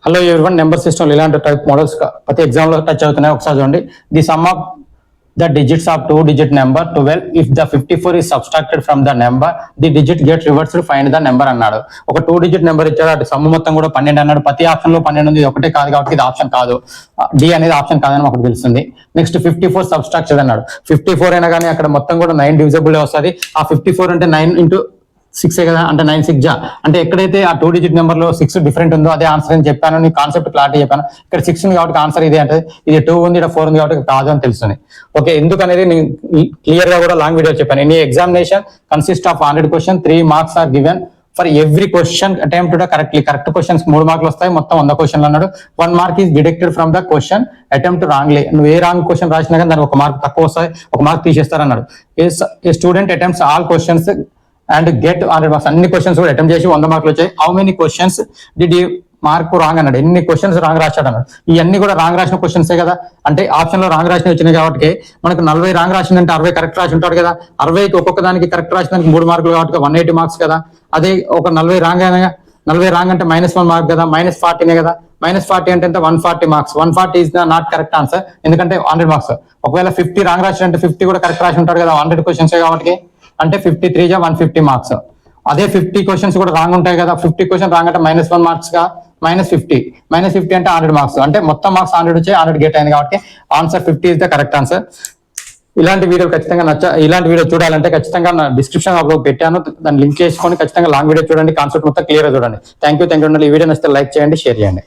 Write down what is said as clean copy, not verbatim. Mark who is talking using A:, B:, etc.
A: Hello everyone number system ఇలాంటి type models ప్రతి exam లో టచ్ అవుతున్నాయి. ఒకసారి చూడండి. The some of the digits of 2-digit number 12 if the 54 is subtracted from the number the digit get reversed find the number అన్నాడు. ఒక 2-digit number ఇచ్చాడు. అటు సమ్ మొత్తం కూడా 12 అన్నాడు. ప్రతి ఆప్షన్ లో 12 ఉంది. ఒకటే కాదు కాబట్టి ఇది ఆప్షన్ కాదు. డి అనేది ఆప్షన్ కాదని మాకు తెలుస్తుంది. నెక్స్ట్ 54 సబ్స్ట్రాక్టెడ్ అన్నాడు. 54 అయినా కానీ అక్కడ మొత్తం కూడా 9 డివిజబుల్ వస్తుంది. ఆ 54 అంటే 9 into 6 కదా, అంటే 9 6 జా, అంటే ఎక్కడైతే ఆ 2-digit నెంబర్ లో 6 డిఫరెంట్ ఉందో అదే ఆన్సర్ అని చెప్పాను. నీ కాన్సెప్ట్ క్లారిటీ చెప్పాను. ఇక్కడ 6 ఉంది కాబట్టి ఆన్సర్ ఇదే, అంటే ఇది 2 ఉంది, ఇక్కడ 4 ఉంది కాబట్టి కాదు అని తెలుస్తుంది. ఓకే, ఎందుకనేది నేను క్లియర్ గా కూడా లాంగ్ వీడియో చెప్పాను. Any examination consist of 100 question, 3 marks are given for every question attempted correctly. Correct questions 3 మార్కులు వస్తాయి. మొత్తం 100 క్వశ్చన్లు అన్నాడు. 1 mark is deducted from the question attempt wrongly. నువ్వు ఏ రాంగ్ క్వశ్చన్ రాసినా కానీ దానికి 1 మార్క్ తక్కువ వస్తాయి, 1 మార్క్ తీసేస్తారన్నాడు. A student attempts all questions and get 100 marks. అన్ని క్వశ్చన్స్ కూడా అటెంప్ట్ చేసి 100 మార్కులు వచ్చాయి. How many questions did you mark wrong అన్నాడు. ఎన్ని క్వశ్చన్స్ రాంగ్ రాశాడు అన్నాడు. ఇవన్నీ కూడా రాంగ్ రాసిన క్వశ్చన్సే కదా, అంటే ఆప్షన్ లో రాంగ్ రాసిన వచ్చినాయి కాబట్టి మనకు 40 రాంగ్ రాసిందంటే 60 కరెక్ట్ రాసి ఉంటాడు కదా. 60కి ఒక్కొక్క దానికి కరెక్ట్ రాసినందుకు 3 మార్కులు కాబట్టి 180 మార్క్స్ కదా. అదే ఒక 40 రాంగ్ అయినా, 40 రాంగ్ అంటే -1 మార్క్ కదా, -40నే కదా. -40 అంటే ఎంత, 140 marks. 140 is the not correct answer, ఎందుకంటే 100 మార్క్స్. ఒకవేళ 50 రాంగ్ రాసినంటే 50 కూడా కరెక్ట్ రాసి ఉంటాడు కదా, 100 క్వశ్చన్స్ కాబట్టి. అంటే 53 జా 150 మార్క్స్. అదే 50 క్వశ్చన్స్ కూడా రాంగ్ ఉంటాయి కదా. 50 క్వశ్చన్ రాంగ్ అంటే -1 మార్క్స్ గా, -50 అంటే 100 మార్క్స్. అంటే మొత్తం మార్క్స్ 100 వచ్చి 100 గెట్ అయింది కాబట్టి answer 50 is the correct answer. ఇలాంటి వీడియో ఖచ్చితంగా ఇలాంటి వీడియో చూడాలంటే ఖచ్చితంగా నా డిస్క్రిప్షన్ లో పెట్టాను, దాన్ని లింక్ చేసుకొని ఖచ్చితంగా లాంగ్ వీడియో చూడండి. కాన్సెప్ట్ మొత్తం క్లియర్ గా చూడండి. Thank you. ఈ వీడియో నచ్చితే లైక్ చేయండి, షేర్ చేయండి.